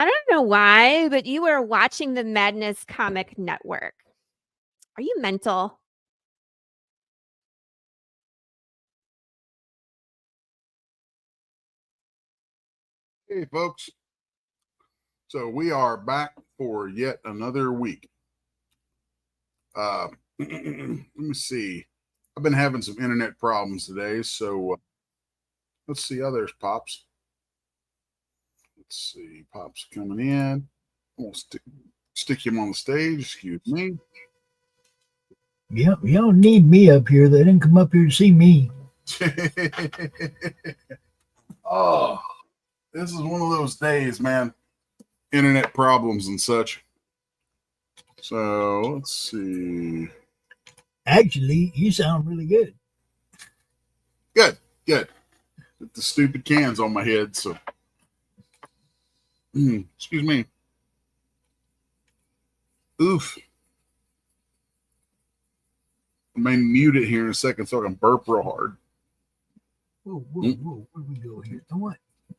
I don't know why, but you are watching the Madness Comic Network. Are you mental? Hey, folks. So we are back for yet another week. Let me see. I've been having some internet problems today, so let's see. Oh, there's Pops. Let's see. Pops coming in. We'll stick him on the stage. Excuse me. You don't need me up here. They didn't come up here to see me. Oh, this is one of those days, man. Internet problems and such. So let's see. Actually, you sound really good. Good. Get the stupid cans on my head. So, excuse me. Oof. I may mute it here in a second so I can burp real hard. Whoa. Where do we go here? I want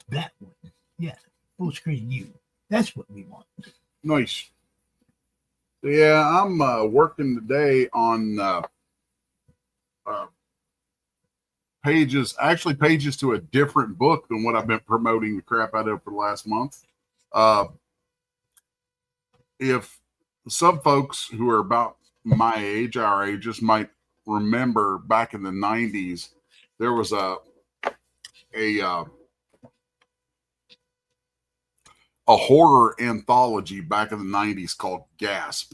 that one. Yeah, full screen you. That's what we want. Nice. Yeah, I'm working today on pages to a different book than what I've been promoting the crap out of for the last month. If some folks who are about my age, our ages, might remember back in the 90s, there was a horror anthology back in the 90s called Gasp.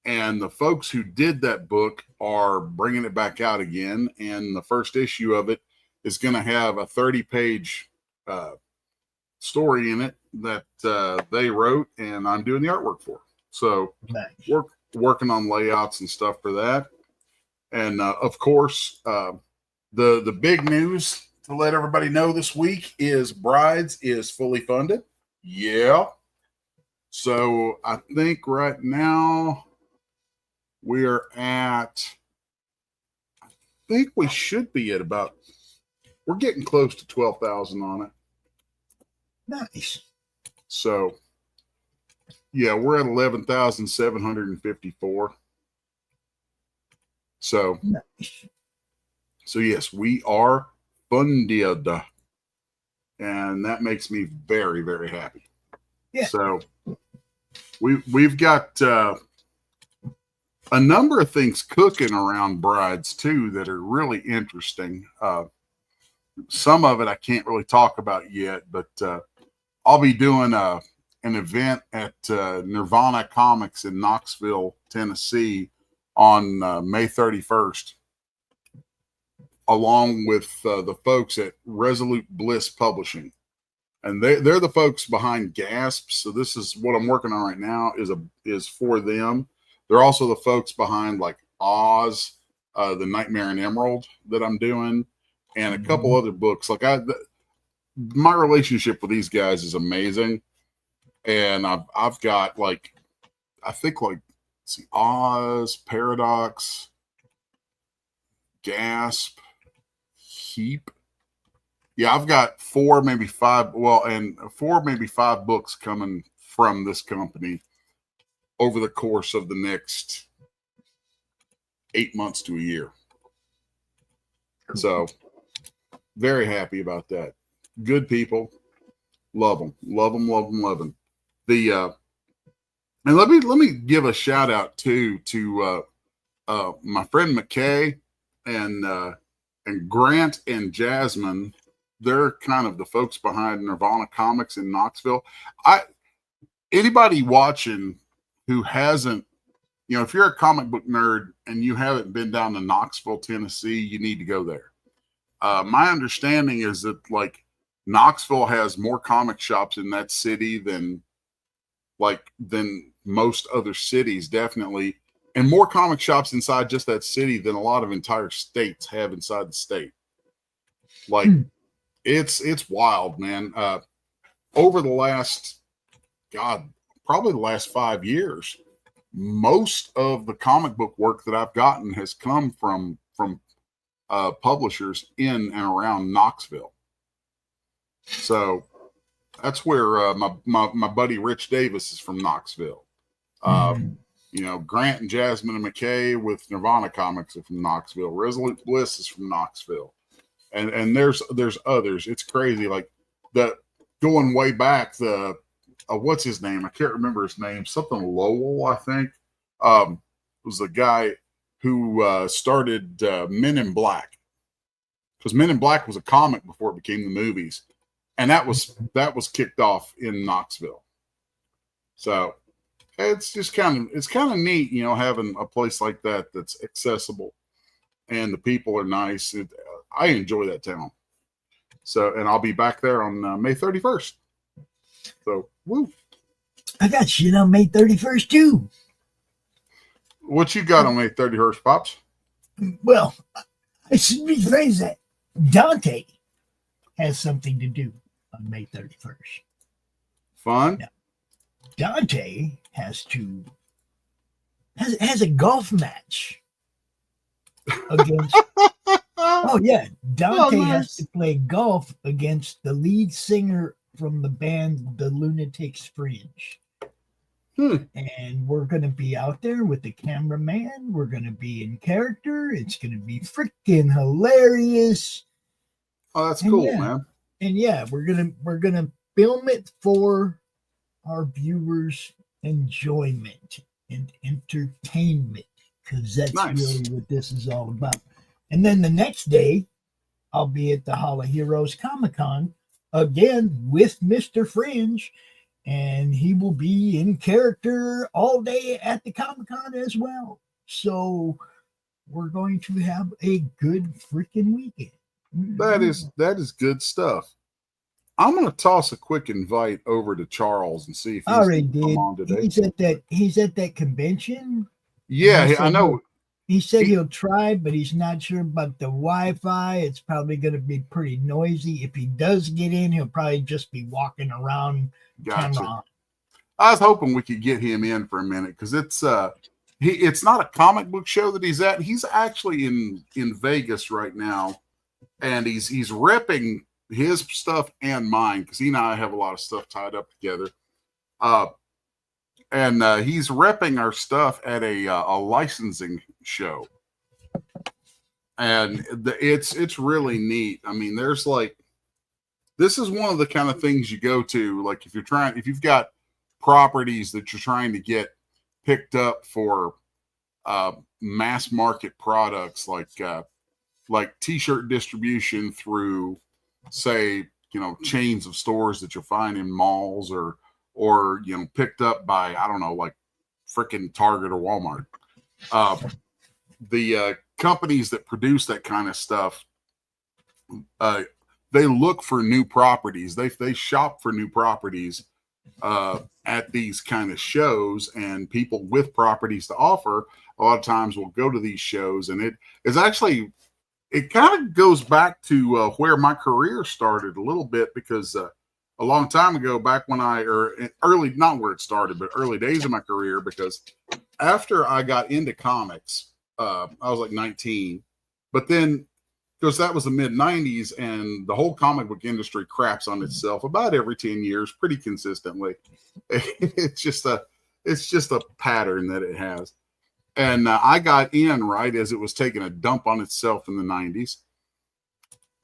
And the folks who did that book are bringing it back out again. And the first issue of it is going to have a 30-page story in it that they wrote, and I'm doing the artwork for. So nice. Working on layouts and stuff for that. And of course, the big news to let everybody know this week is Brides is fully funded. Yeah. So I think right now we're at, I think we should be at about, we're getting close to 12,000 on it. Nice. So yeah, we're at 11,754. So nice. So yes, we are funded, and that makes me very, very happy. Yeah. So we've got a number of things cooking around Brides too that are really interesting. Some of it I can't really talk about yet, but I'll be doing an event at Nirvana Comics in Knoxville, Tennessee on May 31st. Along with the folks at Resolute Bliss Publishing. And they're the folks behind Gasp. So this is what I'm working on right now is for them. They're also the folks behind like Oz, the Nightmare in Emerald that I'm doing, and a couple other books. Like my relationship with these guys is amazing. And I've got like, I think like, see, Oz, Paradox, Gasp, Heap. Yeah, I've got four, maybe five books coming from this company over the course of the next 8 months to a year. Cool. So very happy about that. Good people. Love them. The and let me give a shout out to my friend McKay and Grant and Jasmine. They're kind of the folks behind Nirvana Comics in Knoxville. Anybody watching who hasn't, if you're a comic book nerd and you haven't been down to Knoxville, Tennessee, you need to go there. My understanding is that like Knoxville has more comic shops in that city than most other cities, definitely. And more comic shops inside just that city than a lot of entire states have inside the state. Like it's wild, man. Over the last, probably the last 5 years, most of the comic book work that I've gotten has come from publishers in and around Knoxville. So That's where my buddy Rich Davis is from Knoxville. You know, Grant and Jasmine and McKay with Nirvana Comics are from Knoxville. Resolute Bliss is from Knoxville, and there's others. It's crazy. Like the going way back, the what's his name? I can't remember his name. Something Lowell, I think. Was the guy who started Men in Black, because Men in Black was a comic before it became the movies, and that was kicked off in Knoxville. So it's just kind of neat, you know, having a place like that that's accessible, and the people are nice. I enjoy that town. So, and I'll be back there on May 31st. So, woo! I got shit on May 31st too. What you got on May 31st, Pops? Well, I should rephrase that. Dante has something to do on May 31st. Fun. Now, Dante has a golf match against. Oh yeah, Dante has to play golf against the lead singer from the band The Lunatics Fringe. And we're going to be out there with the cameraman. We're going to be in character. It's going to be freaking hilarious. Oh, that's cool, man. And yeah, we're gonna film it for our viewers' enjoyment and entertainment, because that's really what this is all about. And then the next day, I'll be at the Hall of Heroes Comic-Con again with Mr. Fringe, and he will be in character all day at the Comic-Con as well. So we're going to have a good freaking weekend. That is good stuff. I'm going to toss a quick invite over to Charles and see if he's already did. Come on today. He's at that convention. Yeah, I know. He said he'll try, but he's not sure about the Wi-Fi. It's probably going to be pretty noisy. If he does get in, he'll probably just be walking around. Gotcha. I was hoping we could get him in for a minute, because it's not a comic book show that he's at. He's actually in Vegas right now, and he's repping his stuff and mine, because he and I have a lot of stuff tied up together. And he's repping our stuff at a licensing show, and it's really neat. I mean, there's like, this is one of the kind of things you go to, like if you've got properties that you're trying to get picked up for mass market products, like t-shirt distribution through, say, you know, chains of stores that you'll find in malls, or you know, picked up by, I don't know, like freaking Target or Walmart. The companies that produce that kind of stuff, they look for new properties. They shop for new properties at these kind of shows, and people with properties to offer a lot of times will go to these shows. And it is actually, it kind of goes back to where my career started a little bit, because a long time ago, back when early, not where it started, but early days of my career, because after I got into comics, I was like 19, but then, because that was the mid 90s, and the whole comic book industry craps on itself about every 10 years, pretty consistently. It's just a pattern that it has. And I got in right as it was taking a dump on itself in the 90s.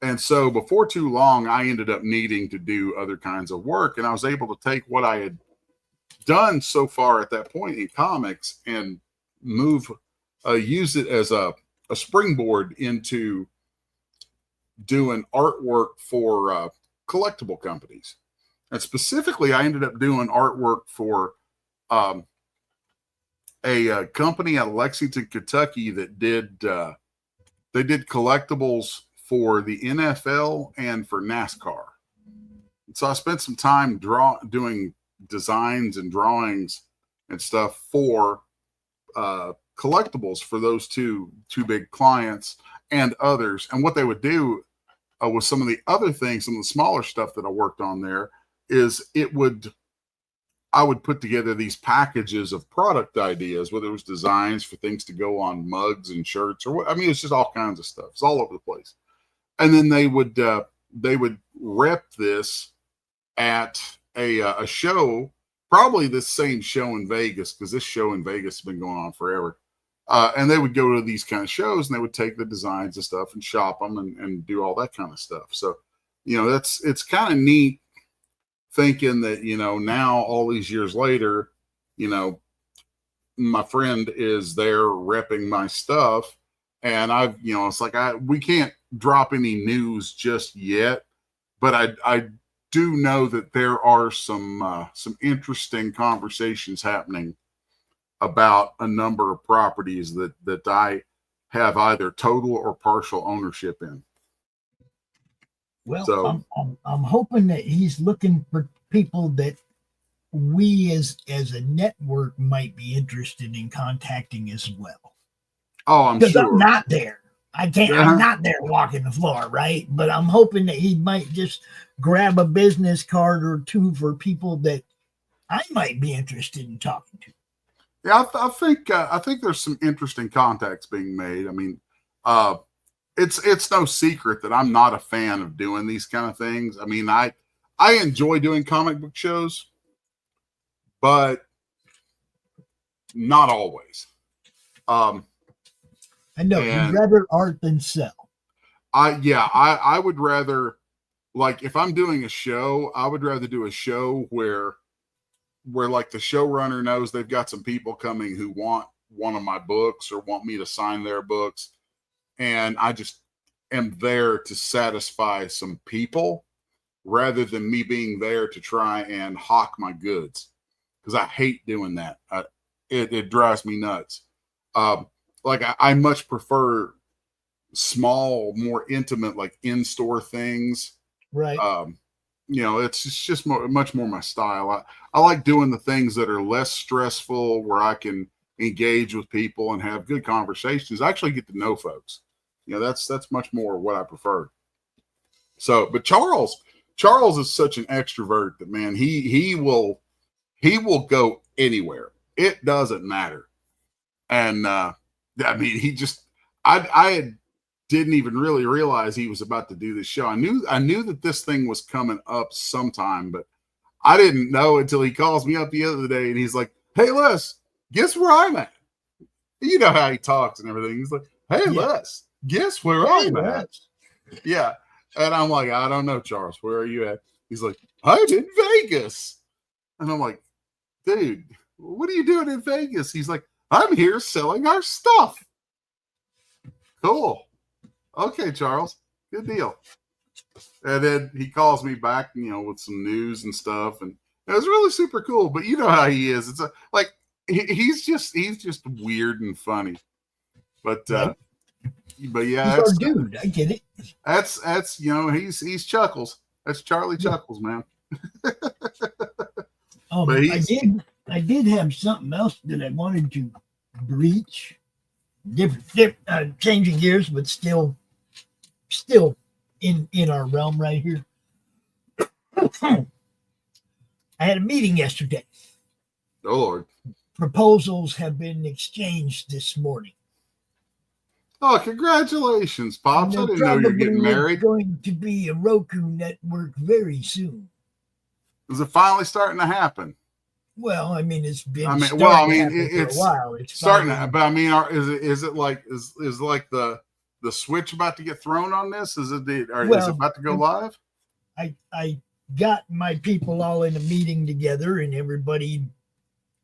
And so before too long, I ended up needing to do other kinds of work. And I was able to take what I had done so far at that point in comics and use it as a springboard into doing artwork for collectible companies. And specifically, I ended up doing artwork for a company out of Lexington, Kentucky that did collectibles for the NFL and for NASCAR. And so I spent some time doing designs and drawings and stuff for collectibles for those two big clients and others. And what they would do with some of the other things, some of the smaller stuff that I worked on there, is I would put together these packages of product ideas, whether it was designs for things to go on mugs and shirts, or what. I mean, it's just all kinds of stuff. It's all over the place. And then they would rep this at a show, probably the same show in Vegas, because this show in Vegas has been going on forever. And they would go to these kind of shows and they would take the designs and stuff and shop them and do all that kind of stuff. So, it's kind of neat thinking that, now all these years later, my friend is there repping my stuff. And it's like, we can't drop any news just yet, but I do know that there are some interesting conversations happening about a number of properties that I have either total or partial ownership in. Well, so, I'm hoping that he's looking for people that we as a network might be interested in contacting as well. Oh, I'm sure. Because I'm not there. I'm not there walking the floor, right? But I'm hoping that he might just grab a business card or two for people that I might be interested in talking to. Yeah, I think there's some interesting contacts being made. I mean, it's no secret that I'm not a fan of doing these kind of things. I mean, I enjoy doing comic book shows, but not always. I know you'd rather art than sell. I would rather, like, if I'm doing a show, I would rather do a show where like the showrunner knows they've got some people coming who want one of my books or want me to sign their books. And I just am there to satisfy some people rather than me being there to try and hawk my goods. Because I hate doing that. It drives me nuts. Like I much prefer small, more intimate, like in-store things. Right. It's just much more my style. I like doing the things that are less stressful, where I can engage with people and have good conversations. I actually get to know folks. That's much more what I prefer. So, but Charles is such an extrovert that, man, he will go anywhere. It doesn't matter. And I mean, I didn't even really realize he was about to do this show. I knew that this thing was coming up sometime, but I didn't know until he calls me up the other day and he's like, "Hey, Les, guess where I'm at?" You know how he talks and everything. He's like, "Hey, Les, guess where I'm at?" Yeah. And I'm like, "I don't know, Charles. Where are you at?" He's like, "I'm in Vegas." And I'm like, "Dude, what are you doing in Vegas?" He's like, "I'm here selling our stuff." Cool. Okay, Charles, good deal. And then he calls me back, with some news and stuff, and it was really super cool. But you know how he is. It's like he's just weird and funny. But yeah, he's our dude. I get it. That's he's Chuckles. That's Charlie Chuckles, man. I did have something else that I wanted to breach. Different, changing gears, but still in our realm right here. I had a meeting yesterday. Oh Lord. Proposals have been exchanged this morning. Oh, congratulations, Pops. I didn't know you were getting married. Going to be a Roku network very soon. Is it finally starting to happen? Well, I mean, it's been it's for a while. It's starting to, but I mean, is it like the switch about to get thrown on this? Is it about to go live? I got my people all in a meeting together, and everybody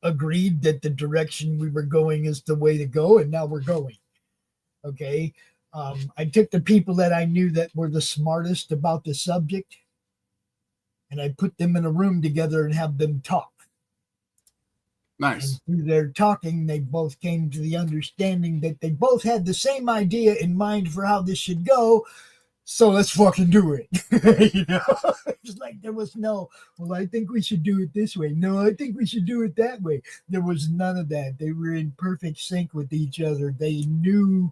agreed that the direction we were going is the way to go, and now we're going. Okay. I took the people that I knew that were the smartest about the subject, and I put them in a room together and have them talk. Nice. And through their talking, they both came to the understanding that they both had the same idea in mind for how this should go. So let's fucking do it. It's like there was no, well, I think we should do it this way. No, I think we should do it that way. There was none of that. They were in perfect sync with each other. They knew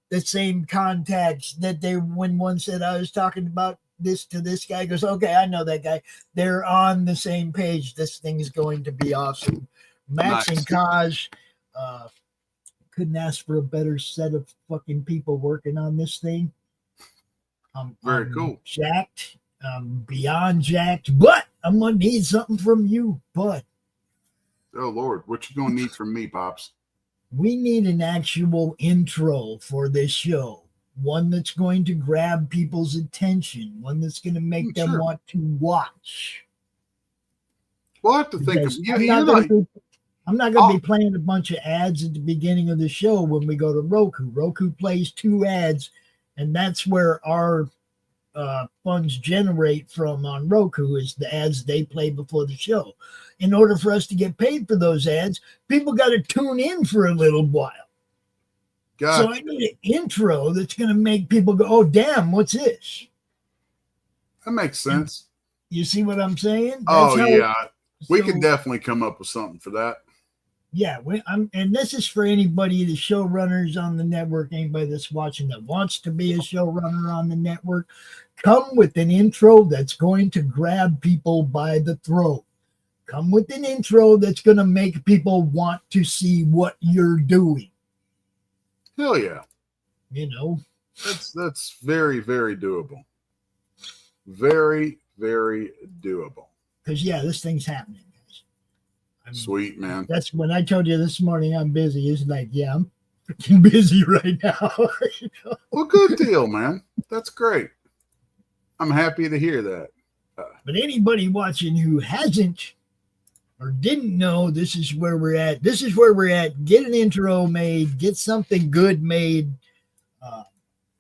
the same contacts that when one said, I was talking about this to this guy, goes, okay, I know that guy. They're on the same page. This thing is going to be awesome. Max and Kaj couldn't ask for a better set of fucking people working on this thing. Very cool. Jacked I'm beyond jacked, but I'm gonna need something from you, bud. Oh Lord, what you gonna need from me, Pops? We need an actual intro for this show. One that's going to grab people's attention. One that's going to make them want to watch. We'll have to think of I'm not going to be playing a bunch of ads at the beginning of the show when we go to Roku. Roku plays 2 ads, and that's where our funds generate from on Roku is the ads they play before the show. In order for us to get paid for those ads, people got to tune in for a little while. Gotcha. So I need an intro that's going to make people go, oh, damn, what's this? That makes sense. You see what I'm saying? Yeah. We can definitely come up with something for that. Yeah. And this is for anybody, the showrunners on the network, anybody that's watching that wants to be a showrunner on the network. Come with an intro that's going to grab people by the throat. Come with an intro that's going to make people want to see what you're doing. Hell yeah. You know. That's very, very doable. Very, very doable. Because, yeah, this thing's happening, guys. Sweet, man. That's when I told you this morning I'm busy. It's like, yeah, I'm freaking busy right now. You know? Well, good deal, man. That's great. I'm happy to hear that. But anybody watching who hasn't or didn't know, this is where we're at. This is where we're at. Get an intro made. Get something good made.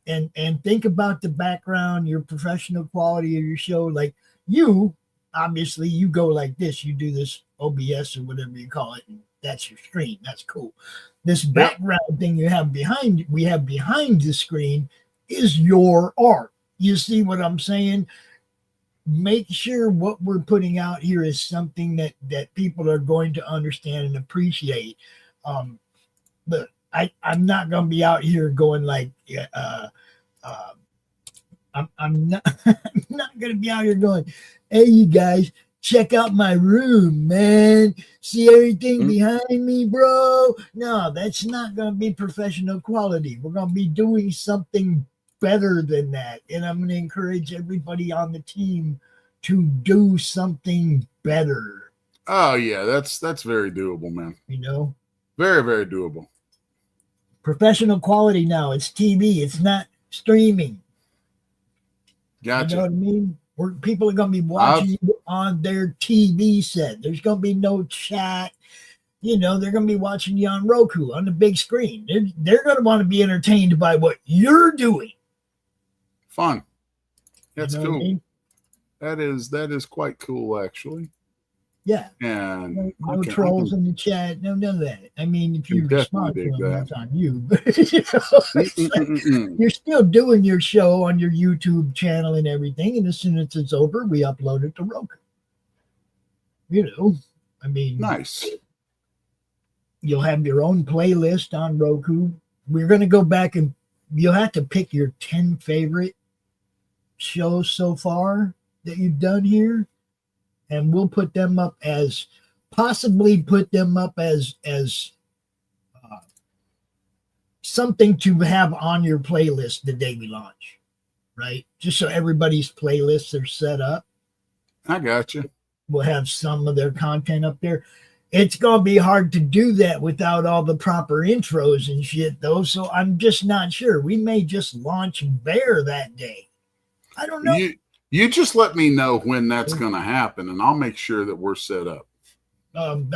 And think about the background, your professional quality of your show. Like you, obviously, you go like this. You do this OBS or whatever you call it. And that's your screen. That's cool. This background thing we have behind the screen is your art. You see what I'm saying? Make sure what we're putting out here is something that people are going to understand and appreciate. But I'm not going to be out here going like, I'm not going to be out here going, hey, you guys, check out my room, man. See everything behind me, bro? No, that's not going to be professional quality. We're going to be doing something better than that. And I'm going to encourage everybody on the team to do something better. Oh, yeah, that's very doable, man. You know? Very, very doable. Professional quality now. It's TV. It's not streaming. Gotcha. You know what I mean? People are going to be watching you on their TV set. There's going to be no chat. You know, they're going to be watching you on Roku on the big screen. They're going to want to be entertained by what you're doing. Fun. That's you know cool. I mean? That is quite cool, actually. Yeah. And no trolls in the chat. No, none of that. I mean, if you respond to them, that's on you. But you know, you're still doing your show on your YouTube channel and everything. And as soon as it's over, we upload it to Roku. You know, I mean, nice. You'll have your own playlist on Roku. We're going to go back and you'll have to pick your 10 favorite shows so far that you've done here. And we'll put them up as something to have on your playlist the day we launch, right? Just so everybody's playlists are set up. I got you. We'll have some of their content up there. It's going to be hard to do that without all the proper intros and shit, though. So I'm just not sure. We may just launch bare that day. I don't know. You just let me know when that's going to happen, and I'll make sure that we're set up. I'm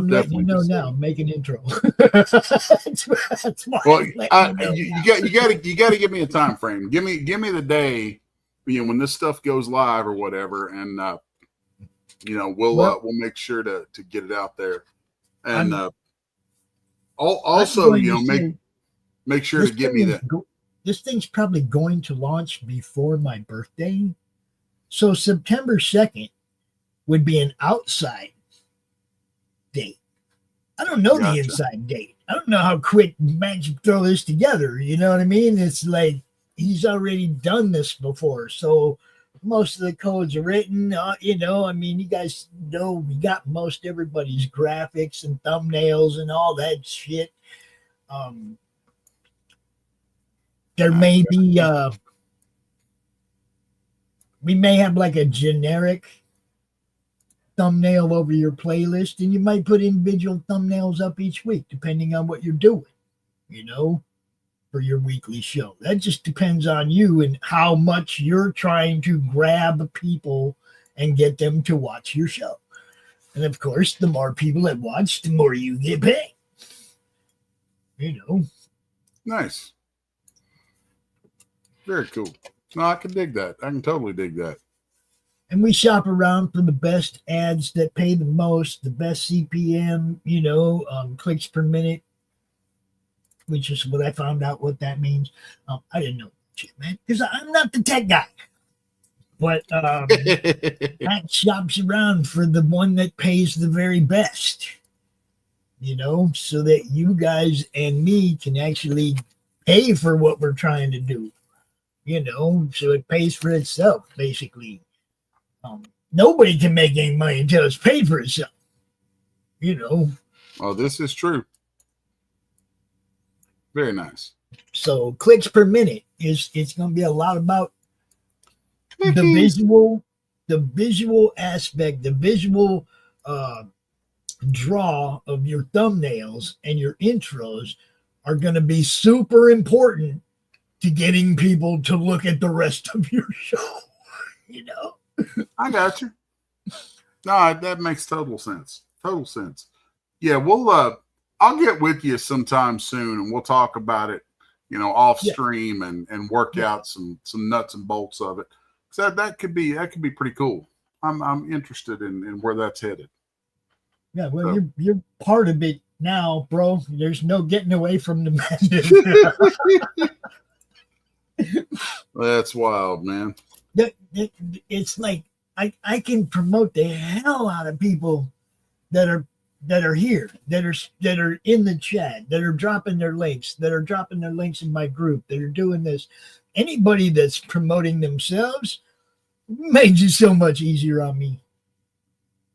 letting you know now. Make an intro. that's well, you got to give me a time frame. Give me the day, when this stuff goes live or whatever, and we'll make sure to get it out there, and also make sure to give me that. This thing's probably going to launch before my birthday. So September 2nd would be an outside date. I don't know the inside date. I don't know how quick Magic throw this together. You know what I mean? It's like he's already done this before. So most of the codes are written. I mean, you guys know we got most everybody's graphics and thumbnails and all that shit. There may be we may have like a generic thumbnail over your playlist, and you might put individual thumbnails up each week, depending on what you're doing, for your weekly show. That just depends on you and how much you're trying to grab people and get them to watch your show. And of course, the more people that watch, the more you get paid. Nice. Very cool. No, I can dig that. I can totally dig that. And we shop around for the best ads that pay the most, the best CPM, clicks per minute, which is what I found out what that means. I didn't know shit, man, because I'm not the tech guy. But Matt shops around for the one that pays the very best, so that you guys and me can actually pay for what we're trying to do, so it pays for itself, basically. Nobody can make any money until it's paid for itself, Oh, this is true. Very nice. So clicks per minute it's going to be a lot about the visual aspect, the visual draw of your thumbnails and your intros are going to be super important to getting people to look at the rest of your show. I got you. No, that makes total sense. Total sense. Yeah, I'll get with you sometime soon, and we'll talk about it, off stream and work out some nuts and bolts of it. So that could be pretty cool. I'm interested in where that's headed. Yeah, well, you're part of it now, bro. There's no getting away from the madness. That's wild, man. It's like I can promote the hell out of people that are here, that are in the chat, that are dropping their links, in my group, that are doing this. Anybody that's promoting themselves made you so much easier on me.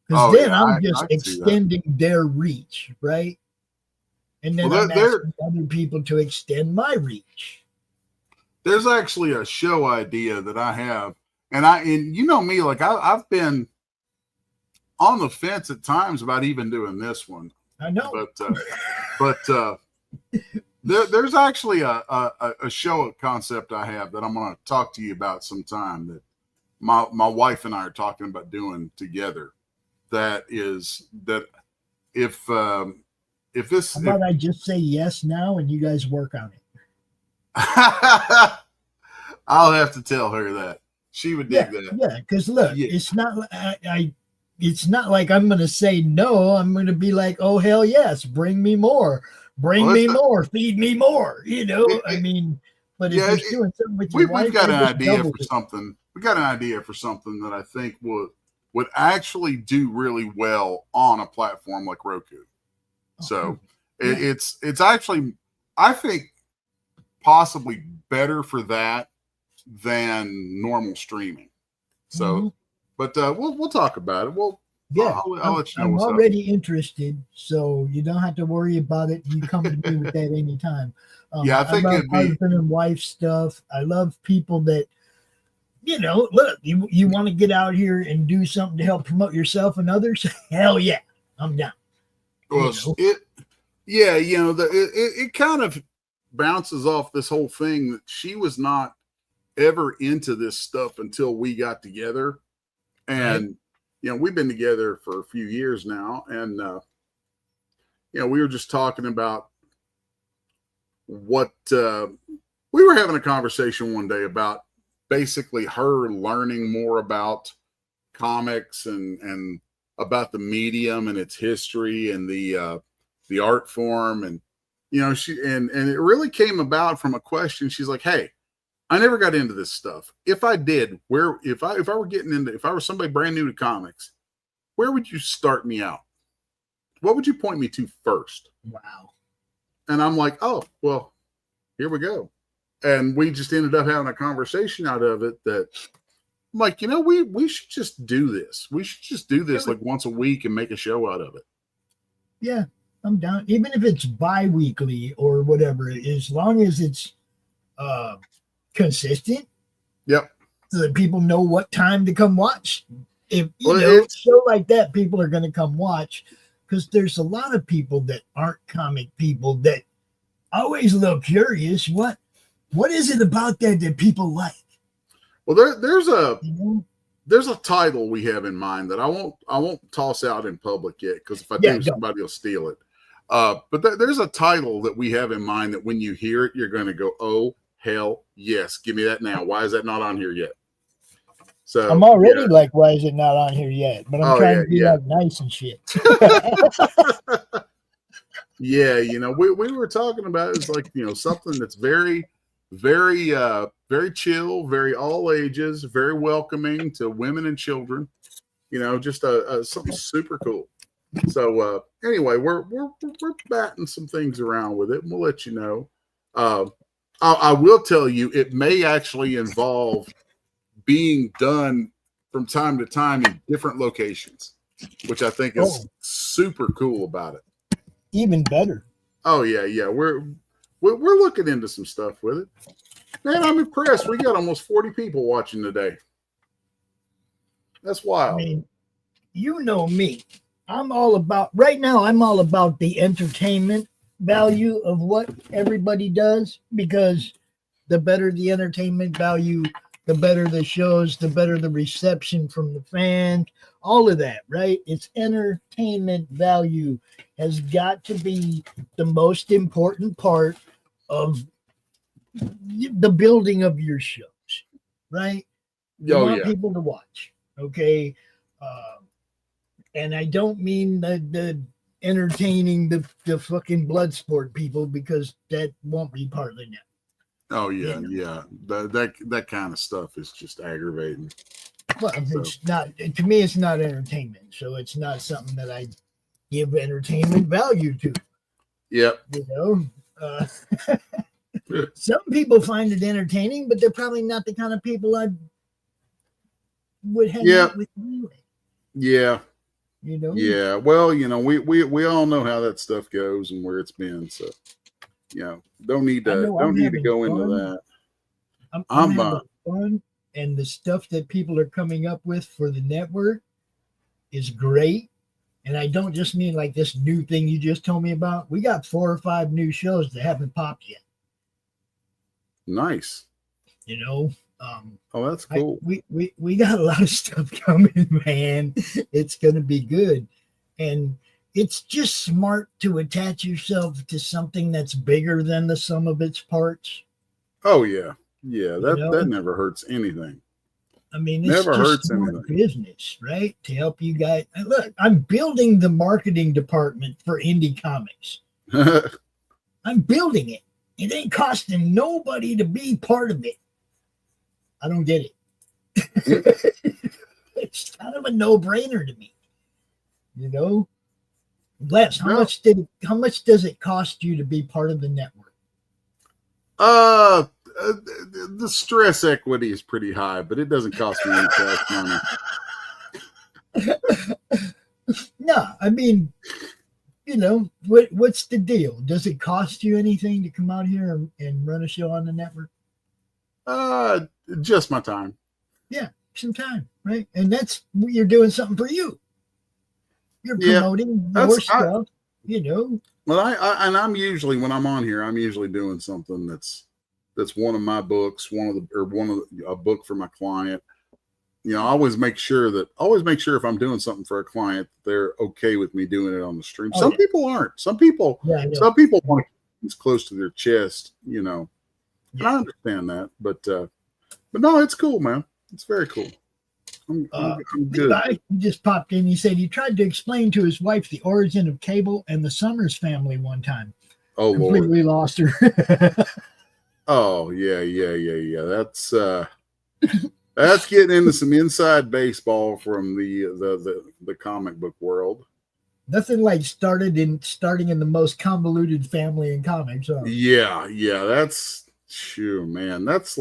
Because I'm just extending their reach, right? And then I'm asking other people to extend my reach. There's actually a show idea that I have, and you know me, like I've been on the fence at times about even doing this one. I know, but there's actually a show concept I have that I'm going to talk to you about sometime that my wife and I are talking about doing together. That if this, how about I just say yes now and you guys work on it. I'll have to tell her that. She would dig that. Yeah, because look, it's not it's not like I'm going to say no. I'm going to be like, oh hell yes, bring me more, more, feed me more. I mean, but if you're doing something with your wife, we've got an idea for something. We got an idea for something that I think would actually do really well on a platform like Roku. So it's actually, I think, possibly better for that than normal streaming. So, but we'll talk about it. I'll let you know. I'm already interested, so you don't have to worry about it. You come to me with that anytime. I think I love husband and wife stuff. I love people that, look, you want to get out here and do something to help promote yourself and others. Hell yeah, I'm down. Well, it kind of bounces off this whole thing that she was not ever into this stuff until we got together. And, we've been together for a few years now. And, we were just talking about what we were having a conversation one day about basically her learning more about comics and about the medium and its history and the art form. And, she and it really came about from a question. She's like, hey, I never got into this stuff. If I did, if I were somebody brand new to comics, where would you start me out? What would you point me to first? Wow. And I'm like, oh, well, here we go. And we just ended up having a conversation out of it that I'm like, we should just do this. We should just do this like once a week and make a show out of it. Yeah, I'm down. Even if it's bi-weekly or whatever, as long as it's consistent. Yep. so that people know what time to come watch. If a show like that, people are going to come watch, because there's a lot of people that aren't comic people that always a little curious. What is it about that people like? Well, there's a title we have in mind that I won't toss out in public yet, because if I do, somebody will steal it. But there's a title that we have in mind that when you hear it, you're going to go, "Oh, hell yes, give me that now." Why is that not on here yet? So I'm already like, why is it not on here yet? But I'm trying to be like nice and shit. Yeah, we were talking about, it's like, something that's very, very, very chill, very all ages, very welcoming to women and children. Just something super cool. So anyway, we're batting some things around with it, and we'll let you know. I will tell you, it may actually involve being done from time to time in different locations, which I think is super cool about it. Even better. Oh yeah. We're looking into some stuff with it. Man, I'm impressed. We got almost 40 people watching today. That's wild. I mean, you know me. Right now, I'm all about the entertainment value of what everybody does, because the better the entertainment value, the better the shows, the better the reception from the fans, all of that, right? It's entertainment value has got to be the most important part of the building of your shows, right? You want people to watch, okay? And I don't mean the entertaining the fucking blood sport people, because that won't be part of the net. Oh yeah. That kind of stuff is just aggravating. Well, it's not, to me, it's not entertainment, so it's not something that I give entertainment value to. Yep. Some people find it entertaining, but they're probably not the kind of people I would hang out with anyway. Yeah. Yeah. Well, we all know how that stuff goes and where it's been, so don't need to go into that. I'm having fun, and the stuff that people are coming up with for the network is great. And I don't just mean like this new thing you just told me about. We got 4 or 5 new shows that haven't popped yet. Nice. Oh, that's cool. We got a lot of stuff coming, man. It's gonna be good. And it's just smart to attach yourself to something that's bigger than the sum of its parts. Oh yeah. That never hurts anything. I mean, it's never hurts anything. Business, right? To help you guys. And look, I'm building the marketing department for indie comics. I'm building it. It ain't costing nobody to be part of it. I don't get it. It's kind of a no-brainer to me. Les, how much does it cost you to be part of the network? The stress equity is pretty high, but it doesn't cost me any cash money. No, I mean, what's the deal? Does it cost you anything to come out here and run a show on the network? Just my time. Yeah, some time, right? And you're doing something for you. You're promoting more stuff, Well, I'm usually, when I'm on here, I'm usually doing something that's one of my books, a book for my client. I always make sure if I'm doing something for a client, they're okay with me doing it on the stream. Some people aren't. Some people want to keep it close to their chest, And I understand that, but no, it's cool, man. It's very cool. I'm good. The guy who just popped in, he said he tried to explain to his wife the origin of cable and the Summers family one time. Oh, completely lost her. Oh yeah. That's getting into some inside baseball from the comic book world. Nothing like starting in the most convoluted family in comics. Huh? Yeah. That's man. That's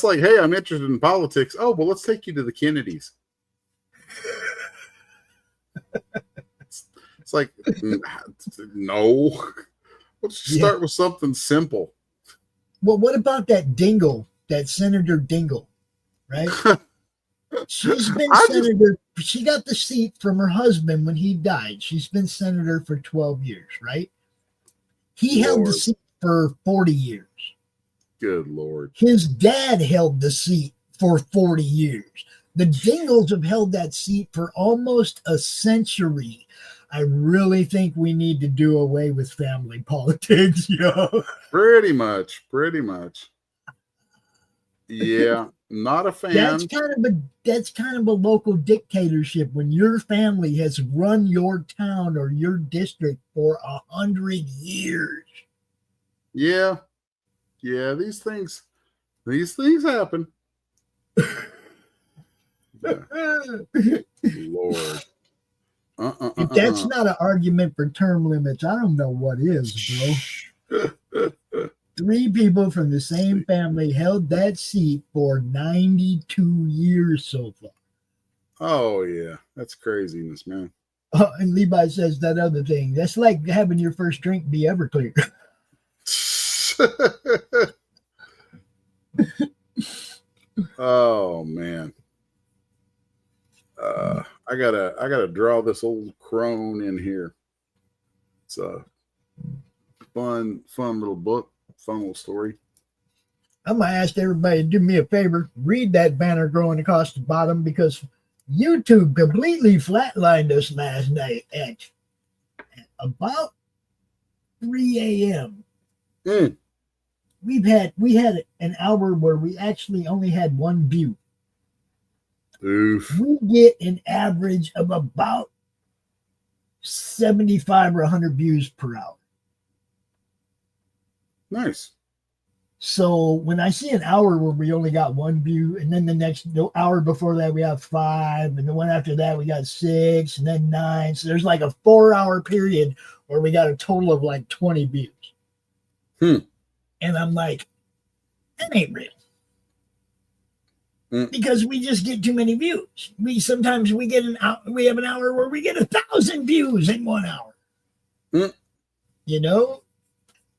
like, hey, I'm interested in politics. Oh, well, let's take you to the Kennedys. It's like, no. Let's start with something simple. Well, what about that dingle that Senator Dingle, right? She's been senator. She got the seat from her husband when he died. She's been senator for 12 years, right? He held the seat for 40 years. Good Lord. His dad held the seat for 40 years. The Dingles have held that seat for almost a century. I really think we need to do away with family politics, yo. Pretty much. Yeah, not a fan. That's kind of a local dictatorship when your family has run your town or your district for 100 years. Yeah, these things happen. Lord. If that's not an argument for term limits, I don't know what is, bro. 3 people from the same family held that seat for 92 years so far. Oh, yeah. That's craziness, man. Oh, and Levi says that other thing. That's like having your first drink be Everclear. Oh, man. I gotta draw this old crone in here. It's a fun little book, fun little story. I'm gonna ask everybody to do me a favor, read that banner growing across the bottom, because YouTube completely flatlined us last night at about 3 a.m. We had an hour where we actually only had 1 view. Oof. We get an average of about 75 or 100 views per hour. Nice. So when I see an hour where we only got 1 view, and then the hour before that we have 5, and the one after that we got 6, and then 9. So there's like a 4-hour period where we got a total of like 20 views. And I'm like, that ain't real. Because we just get too many views. Sometimes we have an hour where we get 1,000 views in 1 hour. You know,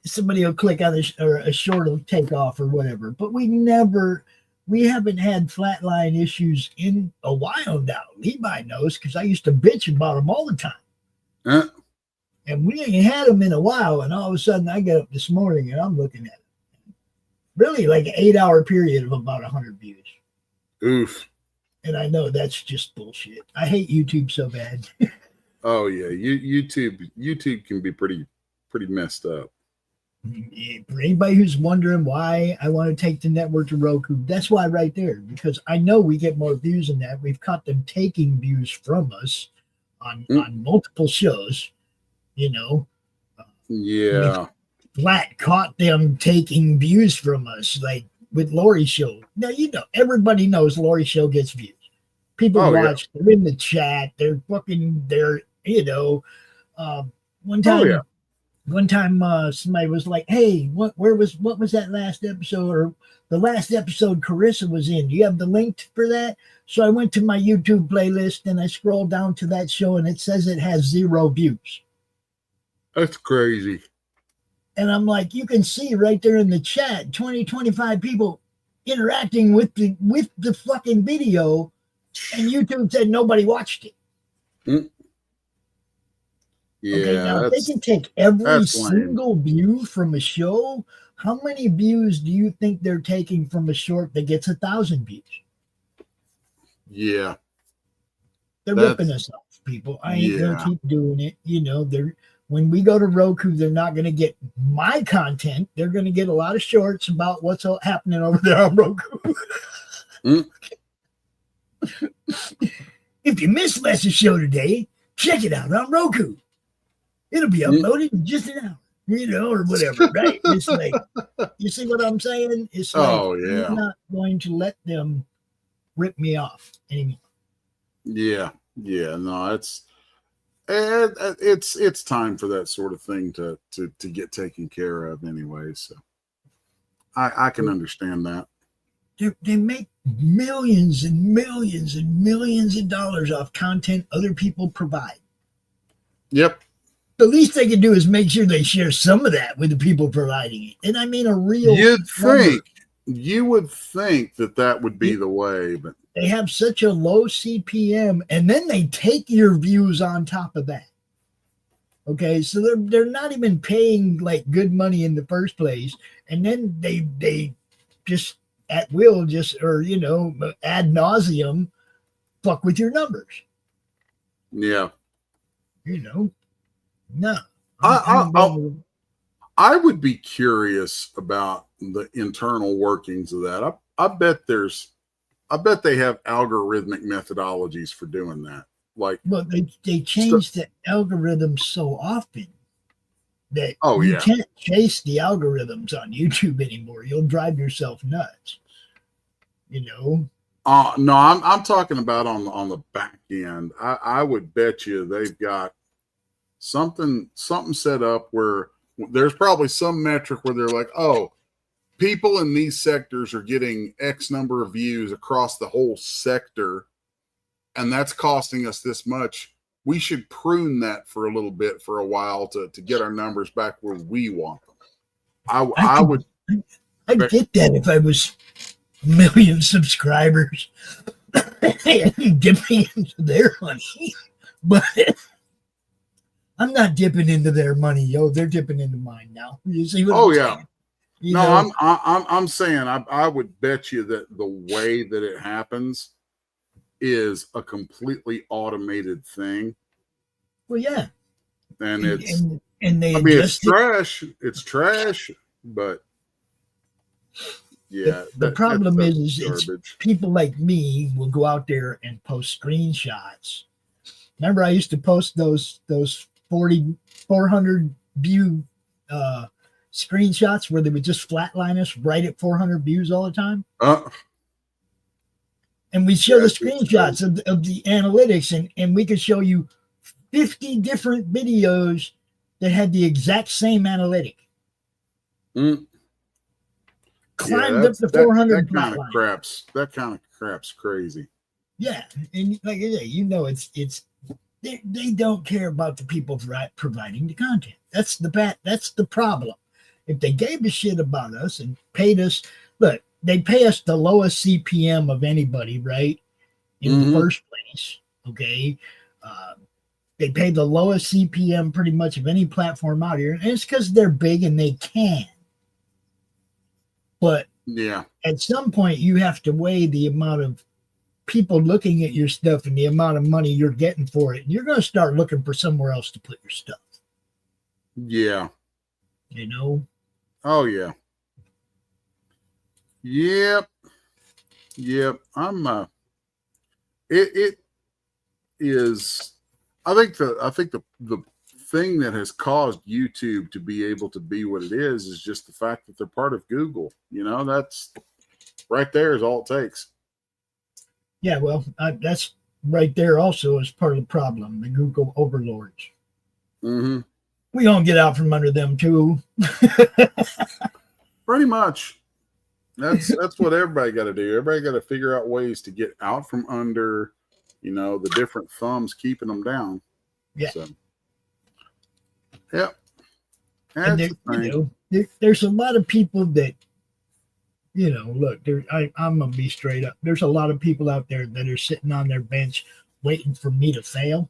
somebody will click on a short will take off or whatever. But we haven't had flatline issues in a while now. Levi knows, because I used to bitch about them all the time. And we ain't had them in a while. And all of a sudden I get up this morning and I'm looking at it. Really like an 8-hour period of about 100 views. Oof. And I know that's just bullshit. I hate YouTube so bad. Oh yeah, YouTube can be pretty messed up. For anybody who's wondering why I want to take the network to Roku, that's why right there. Because I know we get more views than that. We've caught them taking views from us on multiple shows. You know. Yeah. Flat caught them taking views from us, like with Lori's show. Now, you know, everybody knows Lori's show gets views. People watch, they're in the chat, they're you know. One time somebody was like, hey, what was that last episode, or the last episode Carissa was in? Do you have the link for that? So I went to my YouTube playlist and I scrolled down to that show and it says it has 0 views. That's crazy. And I'm like, you can see right there in the chat, 25 people interacting with the fucking video, and YouTube said nobody watched it. Yeah. Okay, now if they can take every single view from a show, how many views do you think they're taking from a short that gets 1,000 views? Yeah. They're ripping us off, people. I ain't gonna keep doing it. You know, when we go to Roku, they're not going to get my content. They're going to get a lot of shorts about what's happening over there on Roku. If you missed Les's show today, check it out on Roku. It'll be uploaded in just an hour, you know, or whatever, right? It's like, you see what I'm saying? It's like, I'm not going to let them rip me off anymore. Yeah. No, it's time for that sort of thing to get taken care of anyway. So I can understand that. They make millions and millions and millions of dollars off content other people provide. Yep. The least they can do is make sure they share some of that with the people providing it. And I mean a real You'd think. You would think that would be the way, but they have such a low CPM, and then they take your views on top of that. Okay, so they're not even paying like good money in the first place, and then they just at will or ad nauseum fuck with your numbers. Yeah, no. I would be curious about the internal workings of that. I bet they have algorithmic methodologies for doing that. Like, well, they change the algorithms so often that you can't chase the algorithms on YouTube anymore. You'll drive yourself nuts. No, I'm talking about on the back end. I would bet you they've got something set up where there's probably some metric where they're like, oh, people in these sectors are getting X number of views across the whole sector, and that's costing us this much. We should prune that for a little bit for a while to get our numbers back where we want them. I'd get that if I was a million subscribers and dipping into their money. But I'm not dipping into their money, yo. They're dipping into mine now. You see what I'm saying? I'm saying I would bet you that the way that it happens is a completely automated thing. Well, yeah. And it's trash. It's trash, but yeah. The problem is it's people like me will go out there and post screenshots. Remember, I used to post those 400 view screenshots where they would just flatline us right at 400 views all the time. And we show the screenshots of the analytics, and we could show you 50 different videos that had the exact same analytic. Climbed up to 400. That kind of crap's crazy. Yeah, and like I say, it's they don't care about the people providing the content. That's the problem. If they gave a shit about us and paid us, look, they pay us the lowest CPM of anybody, right? In the first place, okay. They pay the lowest CPM pretty much of any platform out here, and it's because they're big and they can. But at some point, you have to weigh the amount of people looking at your stuff and the amount of money you're getting for it. And you're going to start looking for somewhere else to put your stuff. Yeah. Oh, yeah. Yep. I'm it is. I think the thing that has caused YouTube to be able to be what it is just the fact that they're part of Google. That's right there is all it takes. Yeah, well, that's right there also is part of the problem, the Google overlords. We don't get out from under them too. Pretty much. That's what everybody got to do. Everybody got to figure out ways to get out from under, the different thumbs keeping them down. Yeah. So, yep. There's a lot of people that, look, I'm going to be straight up. There's a lot of people out there that are sitting on their bench waiting for me to fail.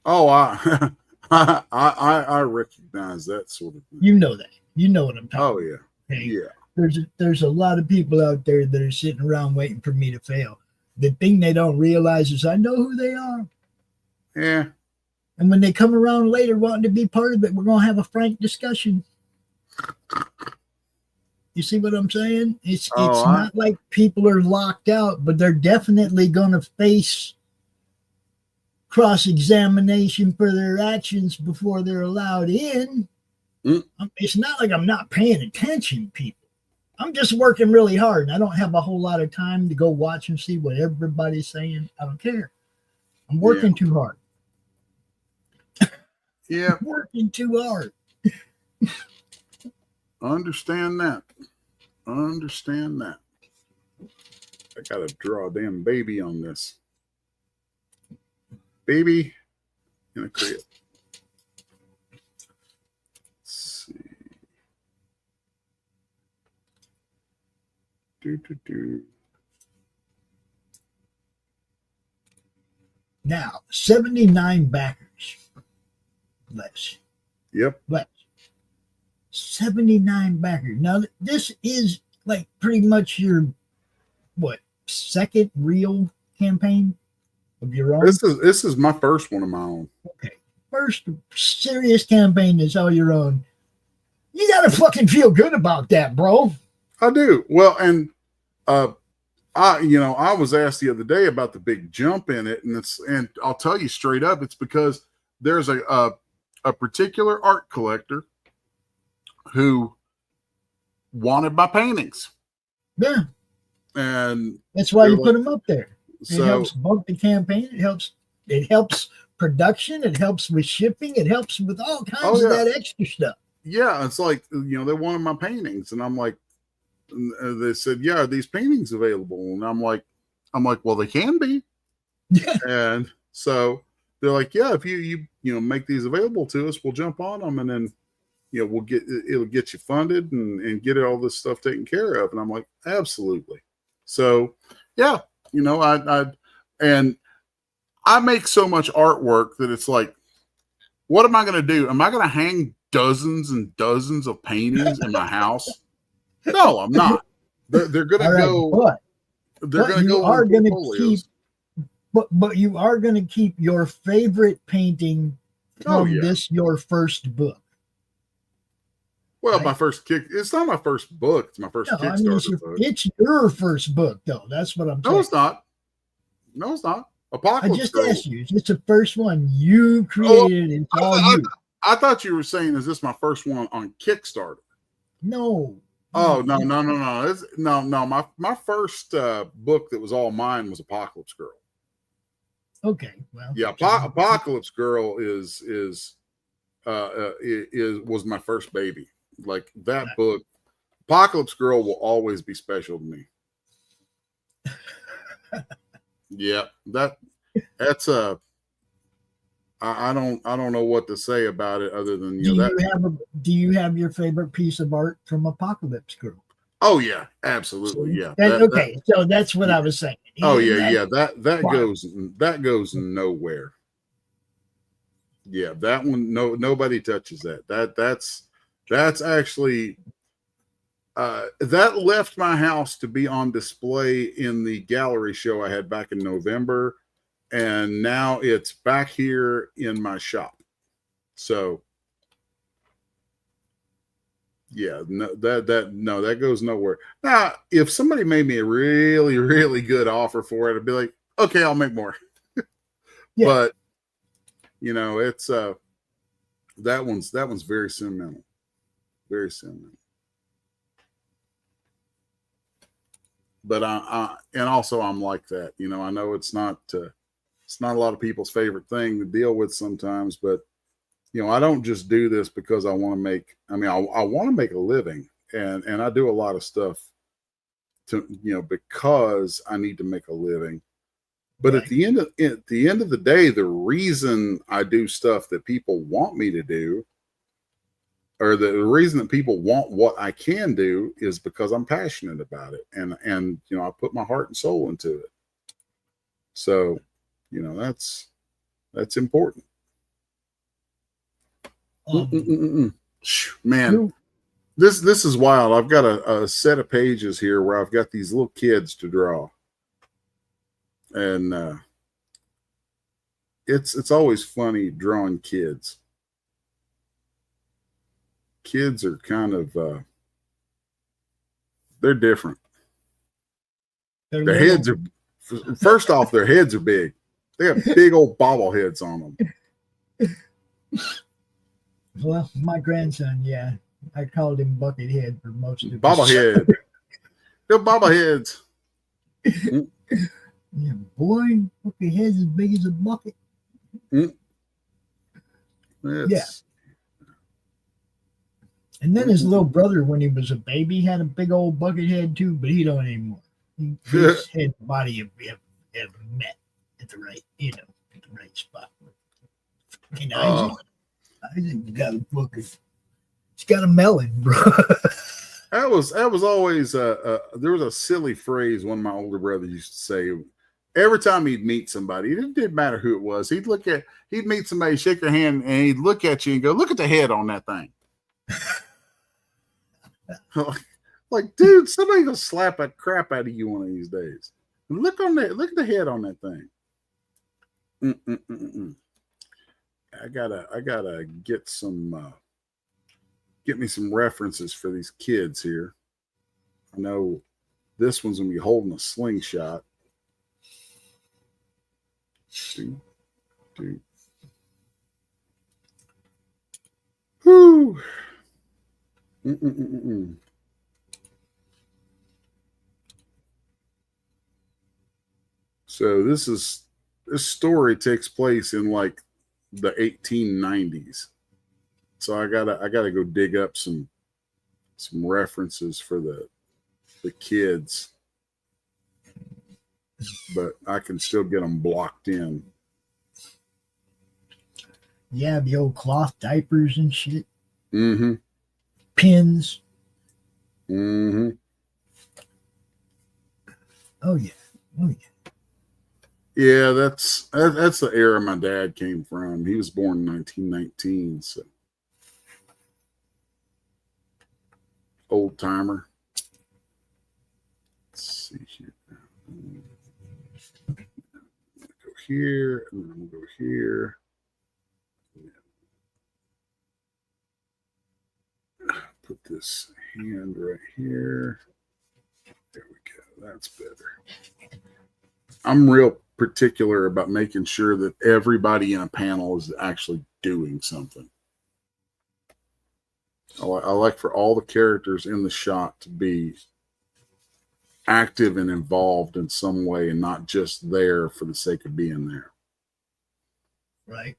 Oh, I recognize that sort of thing. You know that. You know what I'm talking about. Oh, yeah. Okay? Yeah. There's a lot of people out there that are sitting around waiting for me to fail. The thing they don't realize is I know who they are. Yeah. And when they come around later wanting to be part of it, we're going to have a frank discussion. You see what I'm saying? It's not like people are locked out, but they're definitely going to face cross-examination for their actions before they're allowed in. It's not like I'm not paying attention, people. I'm just working really hard, and I don't have a whole lot of time to go watch and see what everybody's saying. I don't care. I'm working too hard. Yeah. Working too hard. Understand that. I gotta draw a damn baby on this. Baby in a crib. Let's see. Now, 79 backers. Less. Yep. Less. 79 backers. Now, this is like pretty much your, second real campaign of your own? This is my first one of my own. Okay. First serious campaign that's all your own. You got to fucking feel good about that, bro. I do. Well, and I was asked the other day about the big jump in it, and I'll tell you straight up, it's because there's a particular art collector who wanted my paintings. Yeah. And that's why you put them up there. So, it helps bump the campaign. It helps production. It helps with shipping. It helps with all kinds of that extra stuff. Yeah. It's like, they wanted my paintings, and I'm like, they said, yeah, are these paintings available? And I'm like, well, they can be. Yeah. And so they're like, yeah, if you make these available to us, we'll jump on them, and then it'll get you funded and get all this stuff taken care of. And I'm like, absolutely. So yeah, I make so much artwork that it's like, what am I going to do? Am I going to hang dozens and dozens of paintings in my house? No, I'm not. They're going to go. They're going to go. Are going to keep, but you are going to keep your favorite painting from this your first book. Well, my first it's not my first book. It's my first Kickstarter book. It's your first book, though. That's what I'm saying. No, it's not. No, it's not. Apocalypse I just Girl. asked you. It's the first one you created. It's all you. I thought you were saying, is this my first one on Kickstarter? No. Oh, no. No. My first book that was all mine was Apocalypse Girl. Okay. Well. Yeah, Apocalypse Girl was my first baby. Like that book, Apocalypse Girl will always be special to me. Yeah, that's I don't know what to say about it other than do you have your favorite piece of art from Apocalypse Girl? Oh yeah, absolutely. Yeah. So that's what I was saying. Oh yeah. That goes nowhere. Yeah, that one nobody touches that. That's actually that left my house to be on display in the gallery show I had back in November, and now it's back here in my shop. So yeah, that goes nowhere. Now, if somebody made me a really, really good offer for it, I'd be like, okay, I'll make more. Yeah. But it's that one's very sentimental. Very sentimental. But and also I'm like that. I know it's not a lot of people's favorite thing to deal with sometimes, but I don't just do this because I want to make. I want to make a living, and I do a lot of stuff to because I need to make a living. But at the end of the day, the reason I do stuff that people want me to do, or the reason that people want what I can do, is because I'm passionate about it, and I put my heart and soul into it. So, that's important. Man, this is wild. I've got a set of pages here where I've got these little kids to draw. And it's always funny drawing kids. Kids are kind of they're different. Their heads are first off, their heads are big. They have big old bobbleheads on them. Well, my grandson, I called him Buckethead for most of it. Bobblehead. They're bobbleheads. Yeah, boy, Buckethead's as big as a bucket. Yeah. And then his little brother, when he was a baby, had a big old bucket head too, but he don't anymore. His head and body have met at the right, at the right spot. Isaac got a bucket. He's got a melon, bro. That was always there was a silly phrase one of my older brothers used to say. Every time he'd meet somebody, it didn't matter who it was. He'd meet somebody, shake their hand, and he'd look at you and go, "Look at the head on that thing." Like, dude, somebody gonna slap a crap out of you one of these days. Look at the head on that thing. I gotta get me some references for these kids here. I know this one's gonna be holding a slingshot. Whew. So this story takes place in like the 1890s. So I gotta go dig up some references for the kids, but I can still get them blocked in. Yeah, the old cloth diapers and shit. Mm-hmm. Pins. Mm-hmm. Oh yeah. Oh yeah. Yeah, that's the era my dad came from. He was born in 1919, so old timer. Let's see here. Go here, and then we'll go here. Put this hand right here. There we go. That's better. I'm real particular about making sure that everybody in a panel is actually doing something. I like for all the characters in the shot to be active and involved in some way and not just there for the sake of being there. Right.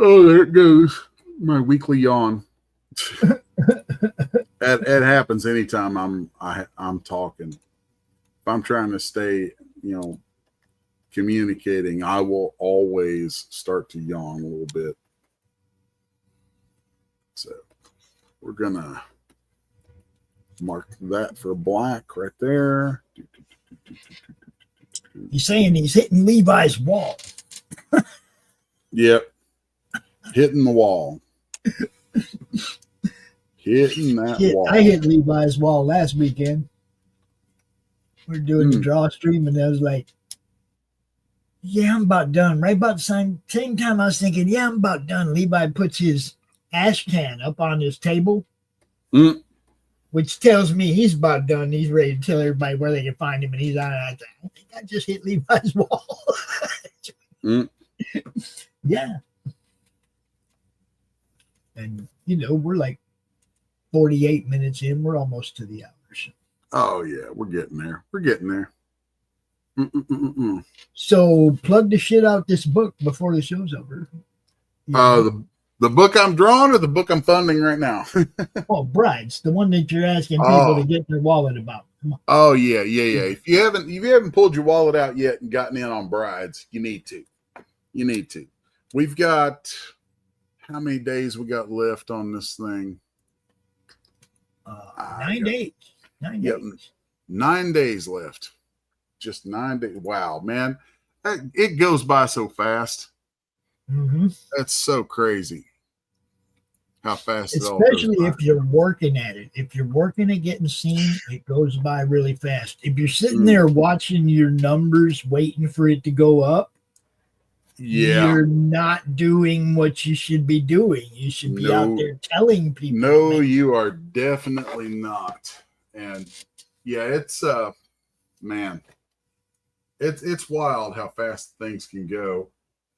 Oh, there it goes. My weekly yawn. It happens anytime I'm talking. If I'm trying to stay, communicating, I will always start to yawn a little bit. So we're gonna mark that for black right there. He's saying he's hitting Levi's wall. Yep. Hitting the wall. Hitting that wall. I hit Levi's wall last weekend. We're doing the draw stream, and I was like, yeah, I'm about done. Right about the same time I was thinking, yeah, I'm about done. Levi puts his ash can up on his table, which tells me he's about done. He's ready to tell everybody where they can find him, and he's on it. I think I just hit Levi's wall. Yeah. And, we're like 48 minutes in. We're almost to the hour. Oh, yeah. We're getting there. So plug the shit out this book before the show's over. The book I'm drawing or the book I'm funding right now? Oh, Brides, the one that you're asking people to get their wallet about. Oh, yeah. If you haven't pulled your wallet out yet and gotten in on Brides, you need to. We've got, how many days we got left on this thing? 9 days. 9 days. 9 days left. Just 9 days. Wow, man. It goes by so fast. Mm-hmm. That's so crazy. How fast it all Especially goes by. if you're working at it. If you're working at getting seen, it goes by really fast. If you're sitting there watching your numbers, waiting for it to go up, you're not doing what you should be doing. You should be out there telling people. No, you are definitely not. And yeah, it's man, it's wild how fast things can go.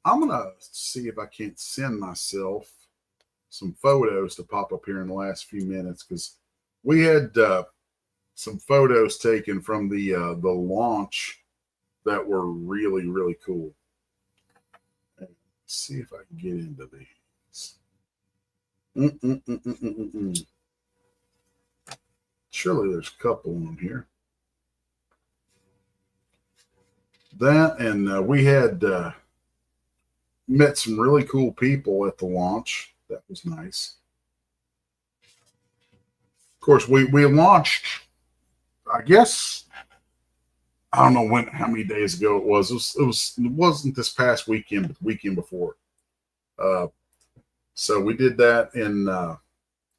I'm gonna see if I can't send myself some photos to pop up here in the last few minutes, because we had some photos taken from the launch that were really, really cool. Let's see if I can get into these. Surely there's a couple of them here. That, and we had met some really cool people at the launch. That was nice. Of course, we launched, I guess, I don't know how many days ago it was. It wasn't this past weekend, but the weekend before. So we did that in